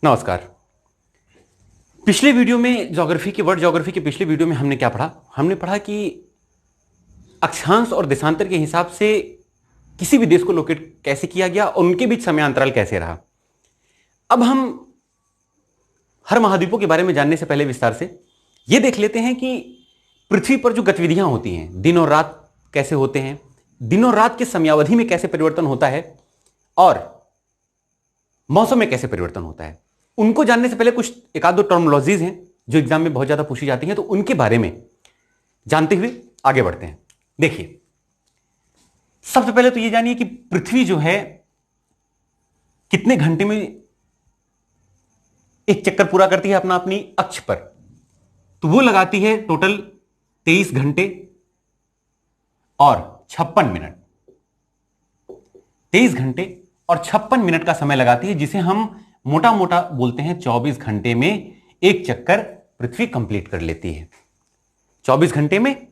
नमस्कार। पिछले वीडियो में वर्ल्ड ज्योग्राफी के पिछले वीडियो में हमने क्या पढ़ा? हमने पढ़ा कि अक्षांश और देशांतर के हिसाब से किसी भी देश को लोकेट कैसे किया गया और उनके बीच समयांतराल कैसे रहा। अब हम हर महाद्वीपों के बारे में जानने से पहले विस्तार से यह देख लेते हैं कि पृथ्वी पर जो गतिविधियां होती हैं, दिन और रात कैसे होते हैं, दिन और रात के समयावधि में कैसे परिवर्तन होता है और मौसम में कैसे परिवर्तन होता है, उनको जानने से पहले कुछ एक आध दो टर्मिनोलॉजीज हैं जो एग्जाम में बहुत ज्यादा पूछी जाती हैं, तो उनके बारे में जानते हुए आगे बढ़ते हैं। देखिए, सबसे पहले तो यह जानिए कि पृथ्वी जो है कितने घंटे में एक चक्कर पूरा करती है अपनी अक्ष पर, तो वो लगाती है टोटल 23 घंटे और 56 मिनट। 23 घंटे और 56 मिनट का समय लगाती है, जिसे हम मोटा मोटा बोलते हैं 24 घंटे में एक चक्कर पृथ्वी कंप्लीट कर लेती है। 24 घंटे में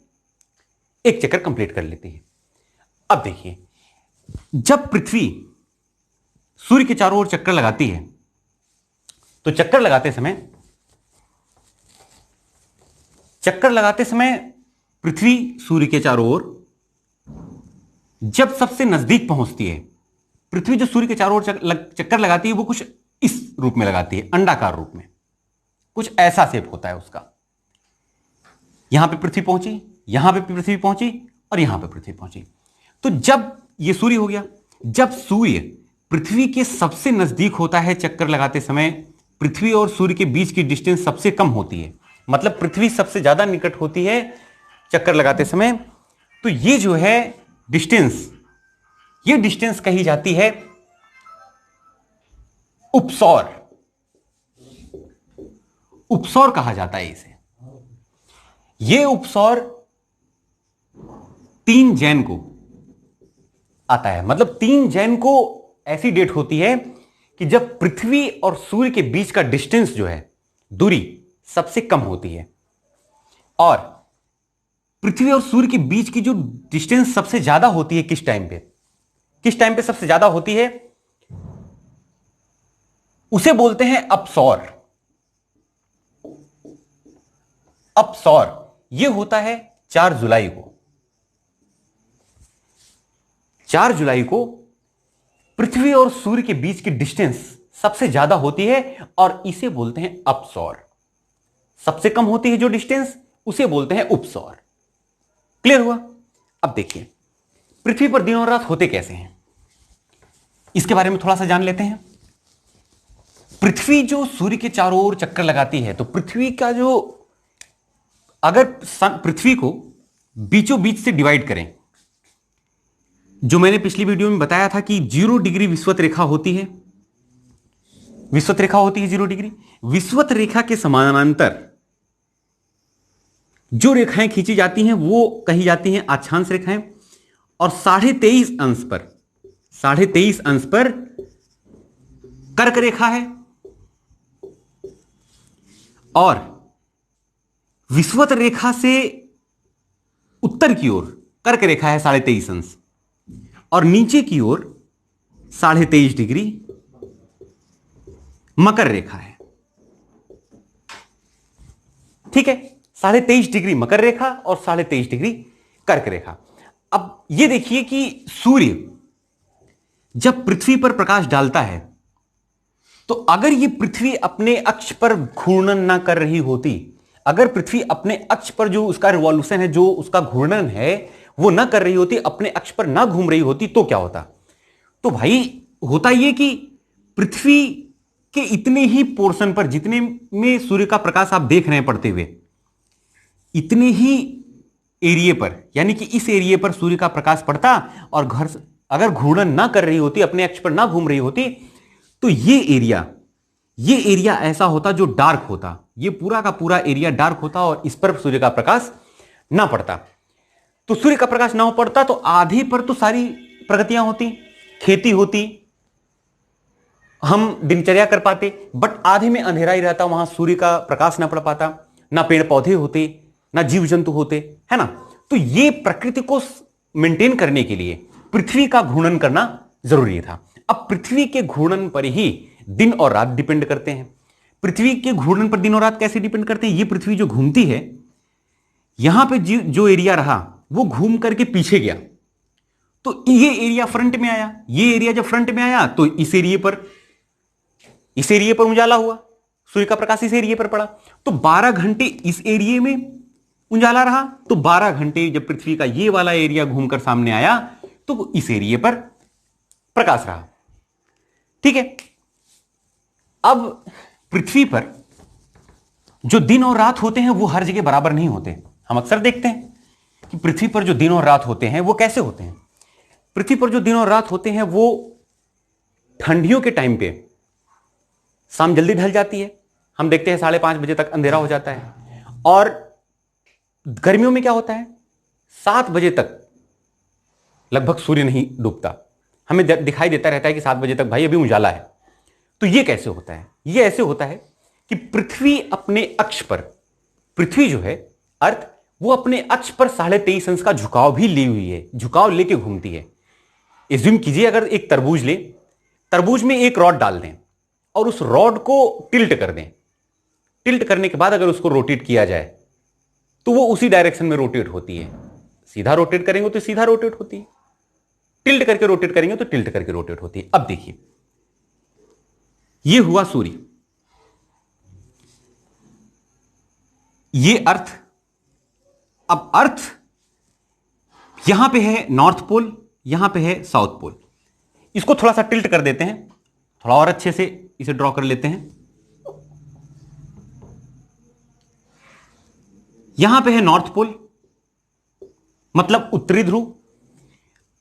एक चक्कर कंप्लीट कर लेती है। अब देखिए, जब पृथ्वी सूर्य के चारों ओर चक्कर लगाती है तो चक्कर लगाते समय पृथ्वी सूर्य के चारों ओर जब सबसे नजदीक पहुंचती है, पृथ्वी जो सूर्य के चारों ओर चक्कर लगाती है वो कुछ इस रूप में लगाती है, अंडाकार रूप में, कुछ ऐसा शेप होता है उसका। यहां पे पृथ्वी पहुंची, यहां पे पृथ्वी पहुंची और यहां पे पृथ्वी पहुंची। तो जब ये सूर्य हो गया, जब सूर्य पृथ्वी के सबसे नजदीक होता है चक्कर लगाते समय, पृथ्वी और सूर्य के बीच की डिस्टेंस सबसे कम होती है, मतलब पृथ्वी सबसे ज्यादा निकट होती है चक्कर लगाते समय, तो ये जो है डिस्टेंस, ये डिस्टेंस कही जाती है उपसौर। उपसौर कहा जाता है इसे। यह उपसौर 3 जैन को आता है, मतलब 3 जैन को ऐसी डेट होती है कि जब पृथ्वी और सूर्य के बीच का डिस्टेंस जो है, दूरी सबसे कम होती है। और पृथ्वी और सूर्य के बीच की जो डिस्टेंस सबसे ज्यादा होती है, किस टाइम पे सबसे ज्यादा होती है, उसे बोलते हैं अपसौर। अपसौर यह होता है 4 जुलाई को। 4 जुलाई को पृथ्वी और सूर्य के बीच की डिस्टेंस सबसे ज्यादा होती है और इसे बोलते हैं अपसौर। सबसे कम होती है जो डिस्टेंस, उसे बोलते हैं उपसौर। क्लियर हुआ? अब देखिए, पृथ्वी पर दिन और रात होते कैसे हैं, इसके बारे में थोड़ा सा जान लेते हैं। पृथ्वी जो सूर्य के चारों ओर चक्कर लगाती है, तो पृथ्वी का जो, अगर पृथ्वी को बीचों बीच से डिवाइड करें, जो मैंने पिछली वीडियो में बताया था कि 0 डिग्री विषुवत रेखा होती है। विषुवत रेखा होती है 0 डिग्री। विषुवत रेखा के समानांतर जो रेखाएं खींची जाती हैं वो कही जाती हैं अक्षांश रेखाएं, और 23.5 अंश पर कर्क रेखा है, और विषुवत रेखा से उत्तर की ओर कर्क रेखा है 23.5 अंश, और नीचे की ओर 23.5 डिग्री मकर रेखा है। ठीक है, 23.5 डिग्री मकर रेखा और 23.5 डिग्री कर्क रेखा। अब यह देखिए कि सूर्य जब पृथ्वी पर प्रकाश डालता है, तो अगर यह पृथ्वी अपने अक्ष पर घूर्णन ना कर रही होती, अगर पृथ्वी अपने अक्ष पर जो उसका रिवॉल्यूशन है, जो उसका घूर्णन है, वो ना कर रही होती, अपने अक्ष पर ना घूम रही होती, तो क्या होता? तो भाई होता यह कि पृथ्वी के इतने ही पोर्शन पर, जितने में सूर्य का प्रकाश आप देख रहे हैं पड़ते हुए, इतने ही एरिया पर, यानी कि इस एरिया पर सूर्य का प्रकाश पड़ता, और घर अगर घूर्णन ना कर रही होती, अपने अक्ष पर ना घूम रही होती, तो ये एरिया ऐसा होता जो डार्क होता, ये पूरा का पूरा एरिया डार्क होता और इस पर सूर्य का प्रकाश ना पड़ता। तो सूर्य का प्रकाश ना हो पड़ता तो आधे पर तो सारी प्रगतियां होती, खेती होती, हम दिनचर्या कर पाते, बट आधे में अंधेरा ही रहता, वहां सूर्य का प्रकाश ना पड़ पाता, ना पेड़ पौधे होते, ना जीव जंतु होते, है ना। तो ये प्रकृति को मेंटेन करने के लिए पृथ्वी का घूर्णन करना जरूरी था। अब पृथ्वी के घूर्णन पर ही दिन और रात डिपेंड करते हैं। पृथ्वी के घूर्णन पर दिन और रात कैसे डिपेंड करते हैं? ये पृथ्वी जो घूमती है, यहां पे जो एरिया रहा वो घूम करके पीछे गया, तो ये एरिया फ्रंट में आया। ये एरिया जब फ्रंट में आया तो इस एरिया पर उजाला हुआ, सूर्य का प्रकाश इस एरिया पर पड़ा, तो 12 घंटे इस एरिया में उजाला रहा। तो 12 घंटे जब पृथ्वी का ये वाला एरिया घूमकर सामने आया तो इस एरिया पर प्रकाश रहा। ठीक है। अब पृथ्वी पर जो दिन और रात होते हैं वो हर जगह बराबर नहीं होते। हम अक्सर देखते हैं कि पृथ्वी पर जो दिन और रात होते हैं वो कैसे होते हैं। पृथ्वी पर जो दिन और रात होते हैं वो ठंडियों के टाइम पे शाम जल्दी ढल जाती है, हम देखते हैं 5:30 बजे तक अंधेरा हो जाता है। और गर्मियों में क्या होता है, 7 बजे तक लगभग सूर्य नहीं डूबता, हमें दिखाई देता रहता है कि 7 बजे तक भाई अभी उजाला है। तो ये कैसे होता है? ये ऐसे होता है कि पृथ्वी अपने अक्ष पर, पृथ्वी जो है अर्थ, वो अपने अक्ष पर 23.5 अंश का झुकाव भी ली हुई है, झुकाव लेके घूमती है। एज्यूम कीजिए अगर एक तरबूज ले, तरबूज में एक रॉड डाल दें और उस रॉड को टिल्ट कर दें। टिल्ट करने के बाद अगर उसको रोटेट किया जाए तो वो उसी डायरेक्शन में रोटेट होती है। सीधा रोटेट करेंगे तो सीधा रोटेट होती है, टिल्ट करके रोटेट करेंगे तो टिल्ट करके रोटेट होती है। अब देखिए, ये हुआ सूर्य, ये अर्थ। अब अर्थ यहां पे है नॉर्थ पोल, यहां पे है साउथ पोल। इसको थोड़ा सा टिल्ट कर देते हैं, थोड़ा और अच्छे से इसे ड्रॉ कर लेते हैं। यहां पे है नॉर्थ पोल, मतलब उत्तरी ध्रुव,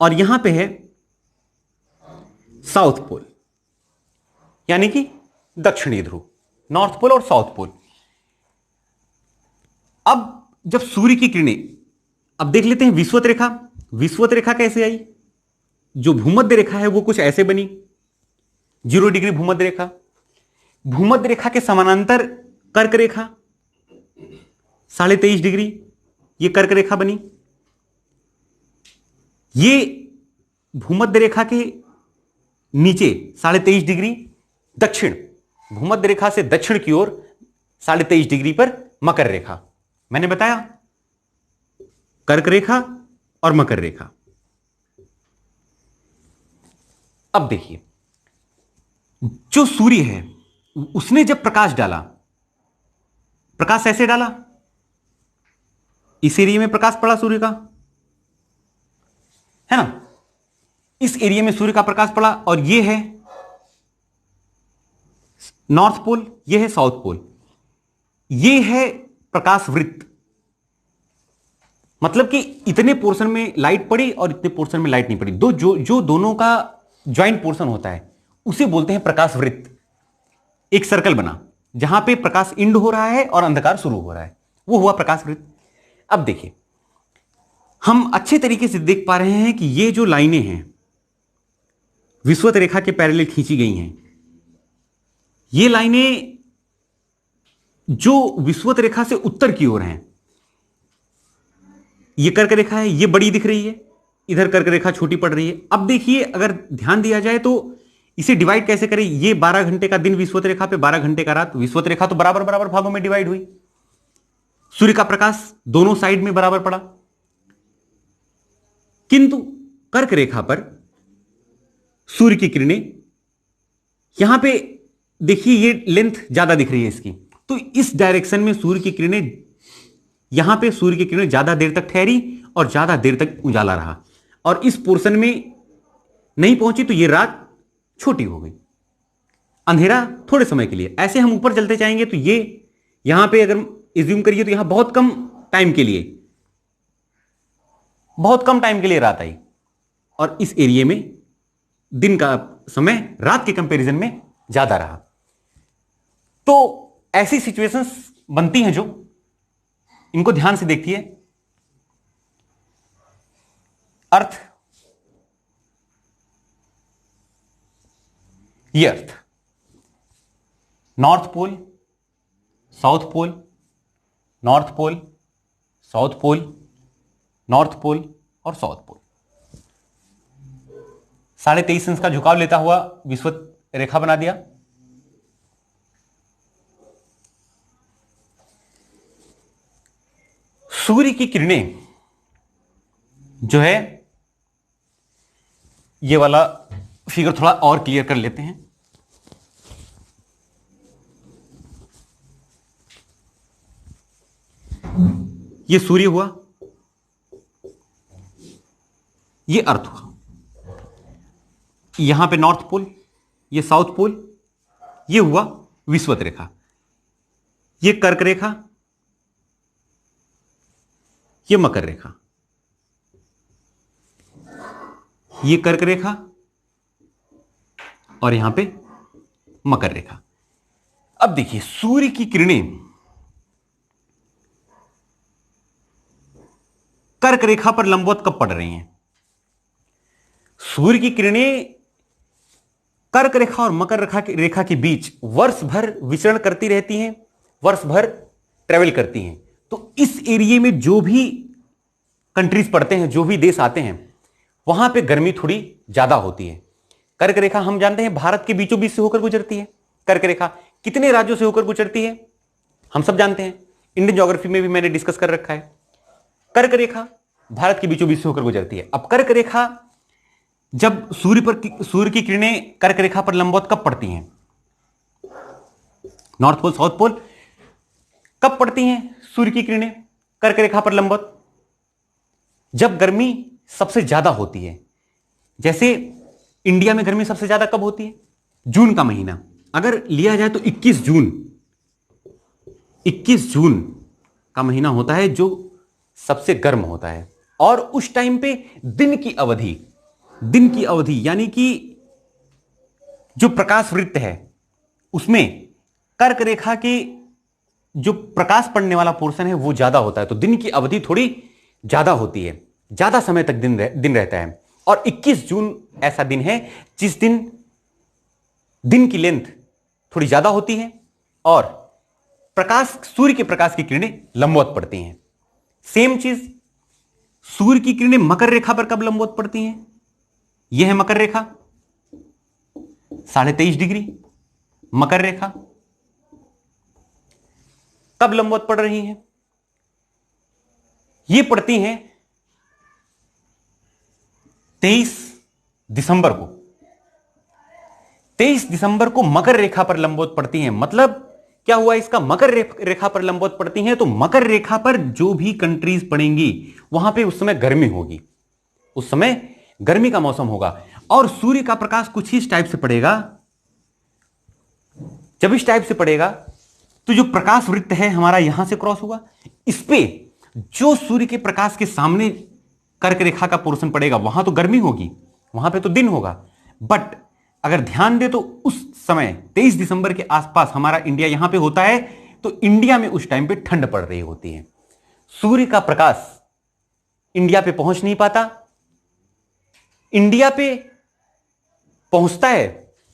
और यहां पे है साउथ पोल, यानी कि दक्षिणी ध्रुव। नॉर्थ पोल और साउथ पोल। अब जब सूर्य की किरणें, अब देख लेते हैं विषुवत रेखा। विषुवत रेखा कैसे आई? जो भूमध्य रेखा है वो कुछ ऐसे बनी, 0 डिग्री भूमध्य रेखा। भूमध्य रेखा के समानांतर कर्क रेखा 23.5 डिग्री, ये कर्क रेखा बनी। ये भूमध्य रेखा के नीचे 23.5 डिग्री दक्षिण, भूमध्य रेखा से दक्षिण की ओर 23.5 डिग्री पर मकर रेखा। मैंने बताया कर्क रेखा और मकर रेखा। अब देखिए, जो सूर्य है उसने जब प्रकाश डाला, प्रकाश ऐसे डाला, इस एरिया में प्रकाश पड़ा सूर्य का, है ना, इस एरिया में सूर्य का प्रकाश पड़ा, और ये है नॉर्थ पोल, ये है साउथ पोल, ये है प्रकाश वृत्त। मतलब कि इतने पोर्शन में लाइट पड़ी और इतने पोर्शन में लाइट नहीं पड़ी, जो दोनों का ज्वाइंट पोर्शन होता है उसे बोलते हैं प्रकाश वृत्त। एक सर्कल बना जहां पे प्रकाश इंड हो रहा है और अंधकार शुरू हो रहा है, वो हुआ प्रकाश वृत्त। अब देखिए, हम अच्छे तरीके से देख पा रहे हैं कि ये जो लाइनें हैं विषुवत रेखा के पैरेलल खींची गई हैं, ये लाइनें जो विषुवत रेखा से उत्तर की ओर हैं, ये कर्क रेखा है, ये बड़ी दिख रही है, इधर कर्क रेखा छोटी पड़ रही है। अब देखिए, अगर ध्यान दिया जाए तो इसे डिवाइड कैसे करें? ये 12 घंटे का दिन विषुवत रेखा पे, 12 घंटे का रात। विषुवत रेखा तो बराबर बराबर भागों में डिवाइड हुई, सूर्य का प्रकाश दोनों साइड में बराबर पड़ा। किंतु कर्क रेखा पर सूर्य की किरणें, यहां पे देखिए ये लेंथ ज्यादा दिख रही है इसकी, तो इस डायरेक्शन में सूर्य की किरणें, यहां पे सूर्य की किरणें ज्यादा देर तक ठहरी और ज्यादा देर तक उजाला रहा, और इस पोर्शन में नहीं पहुंची तो ये रात छोटी हो गई, अंधेरा थोड़े समय के लिए। ऐसे हम ऊपर चलते जाएंगे तो ये यहां पे अगर एज्यूम करिए तो यहां बहुत कम टाइम के लिए, बहुत कम टाइम के लिए रात आई, और इस एरिया में दिन का समय रात के कंपैरिजन में ज्यादा रहा। तो ऐसी सिचुएशंस बनती हैं जो, इनको ध्यान से देखिए। अर्थ, ये earth, north pole, south pole, north pole, south pole, north pole और साउथ पोल, 23.5 अंश का झुकाव लेता हुआ विषुवत रेखा बना दिया। सूर्य की किरणें जो है, ये वाला फिगर थोड़ा और क्लियर कर लेते हैं। ये सूर्य हुआ, ये अर्थ हुआ, यहां पे नॉर्थ पोल, ये साउथ पोल, ये हुआ विषुवत रेखा, ये कर्क रेखा, ये मकर रेखा, ये कर्क रेखा और यहां पे मकर रेखा। अब देखिए सूर्य की किरणें कर्क रेखा पर लंबवत कब पड़ रही हैं? सूर्य की किरणें कर्क रेखा और मकर रेखा के बीच वर्ष भर विचरण करती रहती हैं, वर्ष भर ट्रेवल करती हैं। तो इस एरिया में जो भी कंट्रीज पड़ते हैं, जो भी देश आते हैं, वहां पे गर्मी थोड़ी ज्यादा होती है। कर्क रेखा हम जानते हैं भारत के बीचों बीच से होकर गुजरती है। कर्क रेखा कितने राज्यों से होकर गुजरती है हम सब जानते हैं, इंडियन ज्योग्राफी में भी मैंने डिस्कस कर रखा है। कर्क रेखा भारत के बीचों बीच से होकर गुजरती है। अब कर्क रेखा जब सूर्य की किरणें कर्क रेखा पर लंबवत कब पड़ती हैं? नॉर्थ पोल साउथ पोल कब पड़ती हैं सूर्य की किरणें कर्क रेखा पर लंबवत? जब गर्मी सबसे ज्यादा होती है। जैसे इंडिया में गर्मी सबसे ज्यादा कब होती है? जून का महीना अगर लिया जाए तो 21 जून का महीना होता है जो सबसे गर्म होता है। और उस टाइम पे दिन की अवधि यानी कि जो प्रकाश वृत्त है उसमें कर्क रेखा के जो प्रकाश पड़ने वाला पोर्शन है वो ज्यादा होता है, तो दिन की अवधि थोड़ी ज्यादा होती है, ज्यादा समय तक दिन रहता है। और 21 जून ऐसा दिन है जिस दिन की लेंथ थोड़ी ज्यादा होती है और सूर्य के प्रकाश की किरणें लंबवत पड़ती हैं। सेम चीज सूर्य की किरणें मकर रेखा पर कब लंबवत पड़ती हैं? यह है मकर रेखा, 23.5 डिग्री मकर रेखा कब लंबवत पड़ रही हैं? ये पड़ती हैं 23 दिसंबर को। 23 दिसंबर को मकर रेखा पर लंबवत पड़ती हैं। मतलब क्या हुआ इसका? मकर रेखा पर लंबवत पड़ती हैं तो मकर रेखा पर जो भी कंट्रीज पड़ेंगी वहां पे उस समय गर्मी होगी, उस समय गर्मी का मौसम होगा और सूर्य का प्रकाश कुछ इस टाइप से पड़ेगा। जब इस टाइप से पड़ेगा तो जो प्रकाश वृत्त है हमारा यहां से क्रॉस हुआ, इस पे जो सूर्य के प्रकाश के सामने कर्क रेखा का पोर्शन पड़ेगा वहां तो गर्मी होगी, वहां पे तो दिन होगा। बट अगर ध्यान दे तो उस समय 23 दिसंबर के आसपास हमारा इंडिया यहां पे होता है तो इंडिया में उस टाइम पे ठंड पड़ रही होती है। सूर्य का प्रकाश इंडिया पे पहुंच नहीं पाता। इंडिया पे पहुंचता है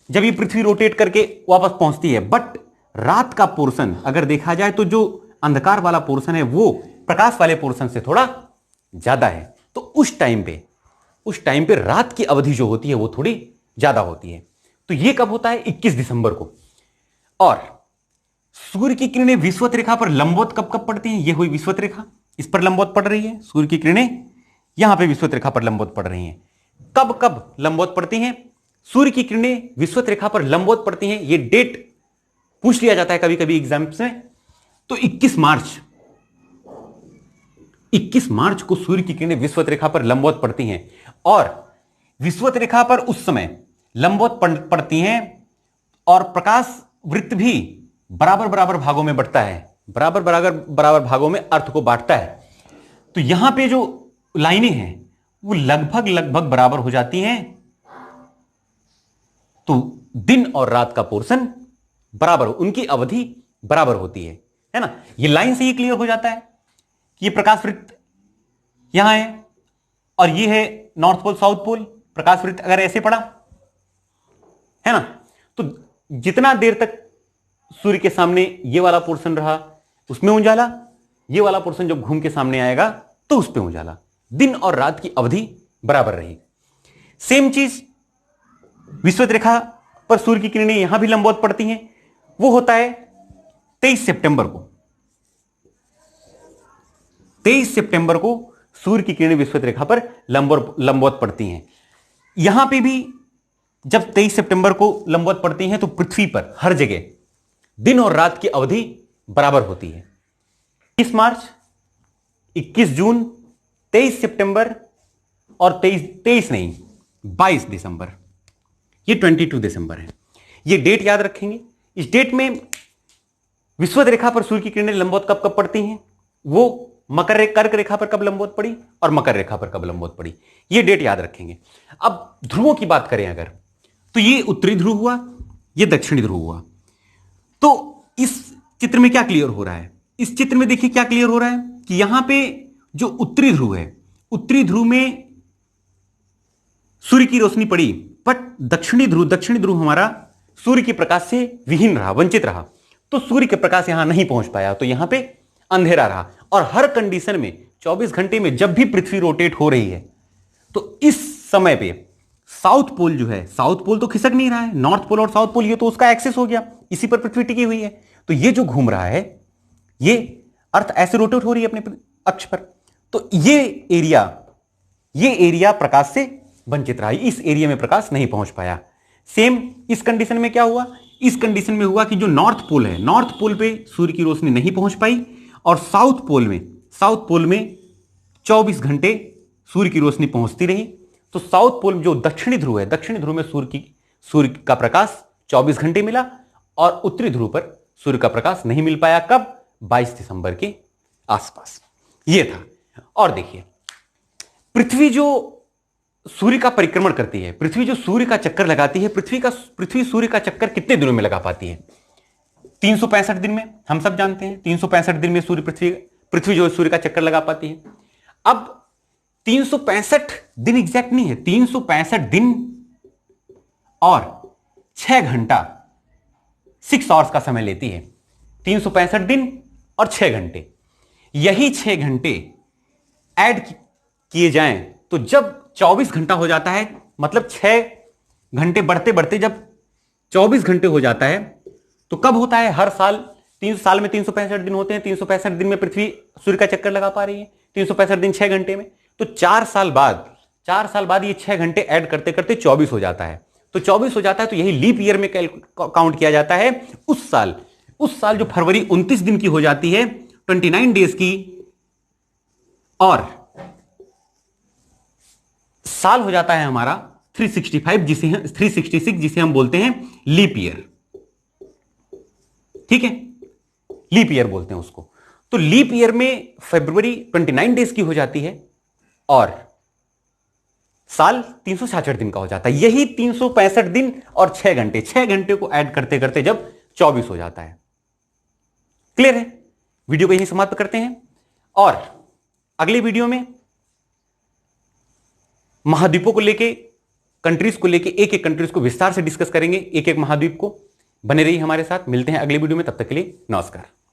जब ये पृथ्वी रोटेट करके वापस पहुंचती है। बट रात का पोर्शन अगर देखा जाए तो जो अंधकार वाला पोर्शन है वो प्रकाश वाले पोर्शन से थोड़ा ज्यादा है। तो उस टाइम पे रात की अवधि जो होती है वो थोड़ी ज्यादा होती है। तो ये कब होता है? 21 दिसंबर को। और सूर्य की किरणें विषुवत रेखा पर लंबवत कब कब पड़ती हैं? ये हुई विषुवत रेखा, इस पर लंबवत पड़ रही है। सूर्य की किरणें यहां पे विषुवत रेखा पर लंबवत पड़ रही हैं। कब कब लंबवत पड़ती हैं? सूर्य की किरणें विषुवत रेखा पर लंबवत पड़ती हैं, ये डेट पूछ लिया जाता है कभी कभी एग्जाम्स में। तो 21 मार्च को सूर्य की किरणें विषुवत रेखा पर लंबवत पड़ती हैं और विषुवत रेखा पर उस समय लंबवत पड़ती हैं और प्रकाश वृत्त भी बराबर बराबर भागों में बढ़ता है, बराबर भागों में अर्थ को बांटता है। तो यहां पे जो लाइनें हैं वो लगभग बराबर हो जाती हैं। तो दिन और रात का पोर्शन बराबर, उनकी अवधि बराबर होती है ना। ये लाइन से ही क्लियर हो जाता है कि ये प्रकाश वृत्त यहां है और ये है नॉर्थ पोल साउथ पोल। प्रकाश वृत्त अगर ऐसे पड़ा है ना तो जितना देर तक सूर्य के सामने ये वाला पोर्शन रहा उसमें उजाला, ये वाला पोर्शन जब घूम के सामने आएगा तो उस पे उजाला। दिन और रात की अवधि बराबर रही। सेम चीज विषुवत रेखा पर सूर्य की किरणें यहां भी लंबवत पड़ती हैं, वो होता है 23 सितंबर को। 23 सितंबर को सूर्य की किरणें विषुवत रेखा पर लंबवत पड़ती हैं। यहां पे भी जब 23 सितंबर को लंबवत पड़ती हैं तो पृथ्वी पर हर जगह दिन और रात की अवधि बराबर होती है। 21 मार्च, 21 जून, 23 सितंबर और 22 दिसंबर, ये 22 दिसंबर है। ये डेट याद रखेंगे। इस डेट में विषुवत रेखा पर सूर्य की किरणें लंबवत कब कब पड़ती हैं, वो कर्क रेखा पर कब लंबवत पड़ी और मकर रेखा पर कब लंबवत पड़ी, ये डेट याद रखेंगे। अब ध्रुवों की बात करें अगर, तो ये उत्तरी ध्रुव हुआ, ये दक्षिणी ध्रुव हुआ। तो इस चित्र में क्या क्लियर हो रहा है? इस चित्र में देखिए क्या क्लियर हो रहा है कि यहां पे जो उत्तरी ध्रुव है, उत्तरी ध्रुव में सूर्य की रोशनी पड़ी, बट दक्षिणी ध्रुव हमारा सूर्य के प्रकाश से विहीन रहा, वंचित रहा। तो सूर्य के प्रकाश यहां नहीं पहुंच पाया, तो यहां पे अंधेरा रहा। और हर कंडीशन में 24 घंटे में जब भी पृथ्वी रोटेट हो रही है तो इस समय पे साउथ पोल जो है, साउथ पोल तो खिसक नहीं रहा है, नॉर्थ पोल और साउथ पोल ये तो उसका एक्सेस हो गया, इसी पर पृथ्वी टिकी हुई है। तो ये जो घूम रहा है, ये अर्थ ऐसे रोटेट हो रही है अपने अक्ष पर, तो ये एरिया प्रकाश से वंचित रहा, इस एरिया में प्रकाश नहीं पहुंच पाया। सेम इस कंडीशन में क्या हुआ? इस कंडीशन में हुआ कि जो नॉर्थ पोल है, नॉर्थ पोल पे सूर्य की रोशनी नहीं पहुंच पाई और साउथ पोल में 24 घंटे सूर्य की रोशनी पहुंचती रही। तो साउथ पोल जो दक्षिणी ध्रुव है, दक्षिणी ध्रुव में सूर्य का प्रकाश 24 घंटे मिला और उत्तरी ध्रुव पर सूर्य का प्रकाश नहीं मिल पाया। कब? 22 दिसंबर के आसपास यह था। और देखिए, पृथ्वी जो सूर्य का परिक्रमण करती है, पृथ्वी जो सूर्य का चक्कर लगाती है, पृथ्वी सूर्य का चक्कर कितने दिनों में लगा पाती है? 365 दिन में। हम सब जानते हैं 365 दिन में पृथ्वी जो सूर्य का चक्कर लगा पाती है। अब 365 दिन एग्जैक्ट नहीं है, 365 दिन और 6 घंटा, 6 आवर्स का समय लेती है। 365 दिन और 6 घंटे, यही 6 घंटे ऐड किए जाएं तो जब 24 घंटा हो जाता है, मतलब 6 घंटे बढ़ते बढ़ते जब 24 घंटे हो जाता है, तो कब होता है? हर साल 3 साल में 365 दिन होते हैं, 365 दिन में पृथ्वी सूर्य का चक्कर लगा पा रही है, 365 दिन 6 घंटे में। तो 4 साल बाद ये 6 घंटे ऐड करते करते 24 हो जाता है। तो 24 हो जाता है तो यही लीप ईयर में काउंट किया जाता है। उस साल जो फरवरी 29 दिन की हो जाती है, 29 डेज की, और साल हो जाता है हमारा 366 जिसे हम बोलते हैं लीप ईयर। ठीक है, लीप ईयर बोलते हैं उसको। तो लीप ईयर में फरवरी 29 डेज की हो जाती है और साल 366 दिन का हो जाता है। यही 365 दिन और 6 घंटे को ऐड करते करते जब 24 हो जाता है। क्लियर है? वीडियो को यहीं समाप्त करते हैं और अगले वीडियो में महाद्वीपों को लेके, कंट्रीज को लेके, एक एक कंट्रीज को विस्तार से डिस्कस करेंगे, एक एक महाद्वीप को। बने रहिए हमारे साथ, मिलते हैं अगले वीडियो में, तब तक के लिए नमस्कार।